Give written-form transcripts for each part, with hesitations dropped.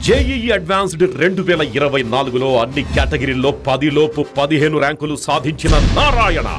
JEE advanced 2024లో అన్ని కేటగిరీల్లో 10లోపు 15 ర్యాంకులు సాధించిన నారాయణ.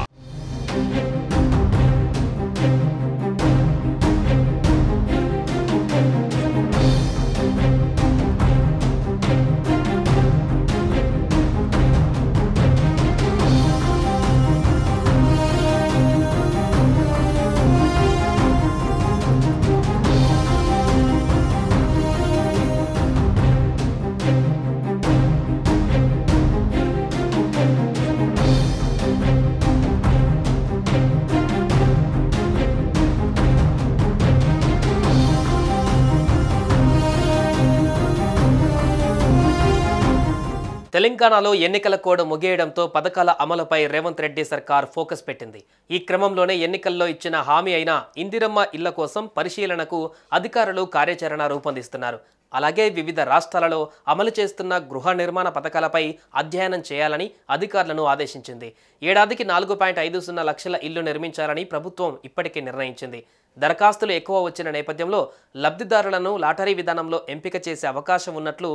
తెలంగాణలో ఎన్నికల కోడ్ ముగియడంతో పథకాల అమలుపై రేవంత్ రెడ్డి సర్కార్ ఫోకస్ పెట్టింది. ఈ క్రమంలోనే ఎన్నికల్లో ఇచ్చిన హామీ అయిన ఇందిరమ్మ ఇళ్ల కోసం పరిశీలనకు అధికారులు కార్యాచరణ రూపొందిస్తున్నారు. అలాగే వివిధ రాష్ట్రాలలో అమలు చేస్తున్న గృహ నిర్మాణ పథకాలపై అధ్యయనం చేయాలని అధికారులను ఆదేశించింది. ఏడాదికి 4.50 లక్షల ఇళ్లు నిర్మించాలని ప్రభుత్వం ఇప్పటికే నిర్ణయించింది. దరఖాస్తులు ఎక్కువ వచ్చిన నేపథ్యంలో లబ్ధిదారులను లాటరీ విధానంలో ఎంపిక చేసే అవకాశం ఉన్నట్లు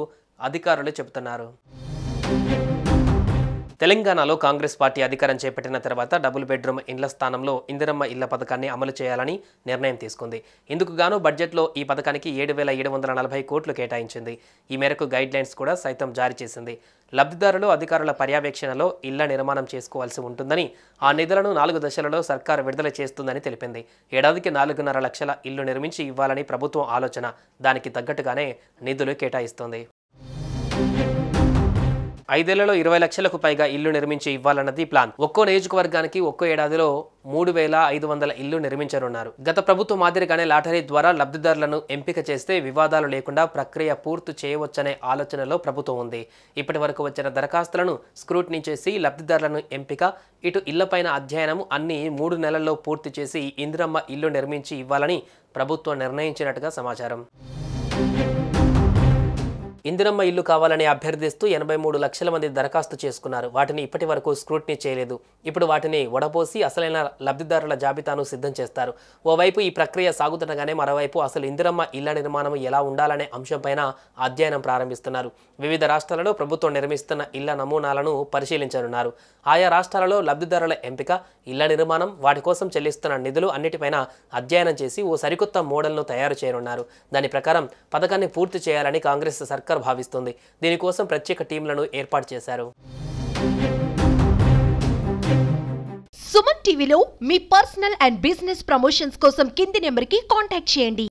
అధికారులు చెబుతున్నారు. తెలంగాణలో కాంగ్రెస్ పార్టీ అధికారం చేపట్టిన తర్వాత డబుల్ బెడ్రూమ్ ఇండ్ల స్థానంలో ఇందిరమ్మ ఇళ్ల పథకాన్ని అమలు చేయాలని నిర్ణయం తీసుకుంది. ఇందుకు గాను బడ్జెట్లో ఈ పథకానికి 7,740 కోట్లు కేటాయించింది. ఈ మేరకు గైడ్ లైన్స్ కూడా సైతం జారీ చేసింది. లబ్ధిదారులు అధికారుల పర్యవేక్షణలో ఇళ్ల నిర్మాణం చేసుకోవాల్సి ఉంటుందని, ఆ నిధులను 4 దశలలో సర్కారు విడుదల చేస్తుందని తెలిపింది. ఏడాదికి 4.5 లక్షల ఇళ్లు నిర్మించి ఇవ్వాలని ప్రభుత్వం ఆలోచన. దానికి తగ్గట్టుగానే నిధులు కేటాయిస్తోంది. 5 ఏళ్లలో 20 లక్షలకు పైగా ఇల్లు నిర్మించి ఇవ్వాలన్నది ప్లాన్. ఒక్కో నియోజకవర్గానికి ఒక్కో ఏడాదిలో 3,500 ఇల్లు నిర్మించనున్నారు. గత ప్రభుత్వం మాదిరిగానే లాటరీ ద్వారా లబ్ధిదారులను ఎంపిక చేస్తే వివాదాలు లేకుండా ప్రక్రియ పూర్తి చేయవచ్చనే ఆలోచనలో ప్రభుత్వం ఉంది. ఇప్పటి వరకు వచ్చిన దరఖాస్తులను స్క్రూటినీ చేసి లబ్ధిదారులను ఎంపిక, ఇటు ఇళ్లపైన అధ్యయనం అన్ని 3 నెలల్లో పూర్తి చేసి ఇందిరమ్మ ఇల్లు నిర్మించి ఇవ్వాలని ప్రభుత్వం నిర్ణయించినట్టుగా సమాచారం. ఇందిరమ్మ ఇల్లు కావాలని అభ్యర్థిస్తూ 83 లక్షల మంది దరఖాస్తు చేసుకున్నారు. వాటిని ఇప్పటి వరకు స్క్రూటినీ చేయలేదు. ఇప్పుడు వాటిని వడపోసి అసలైన లబ్ధిదారుల జాబితాను సిద్ధం చేస్తారు. ఓవైపు ఈ ప్రక్రియ సాగుతుండగానే మరోవైపు అసలు ఇందిరమ్మ ఇళ్ల నిర్మాణం ఎలా ఉండాలనే అంశంపైన అధ్యయనం ప్రారంభిస్తున్నారు. వివిధ రాష్ట్రాలలో ప్రభుత్వం నిర్మిస్తున్న ఇళ్ల నమూనాలను పరిశీలించనున్నారు. ఆయా రాష్ట్రాలలో లబ్ధిదారుల ఎంపిక, ఇళ్ల నిర్మాణం, వాటి కోసం చెల్లిస్తున్న నిధులు అన్నిటిపైన అధ్యయనం చేసి ఓ సరికొత్త మోడల్ను తయారు చేయనున్నారు. దాని ప్రకారం పథకాన్ని పూర్తి చేయాలని కాంగ్రెస్ సర్కార్ భావిస్తుంది. దీనికోసం ప్రత్యేక టీంలను ఏర్పాటు చేశారు. సుమన్ టీవీలో మీ పర్సనల్ అండ్ బిజినెస్ ప్రమోషన్స్ కోసం కింది నెంబర్కి కాంటాక్ట్ చేయండి.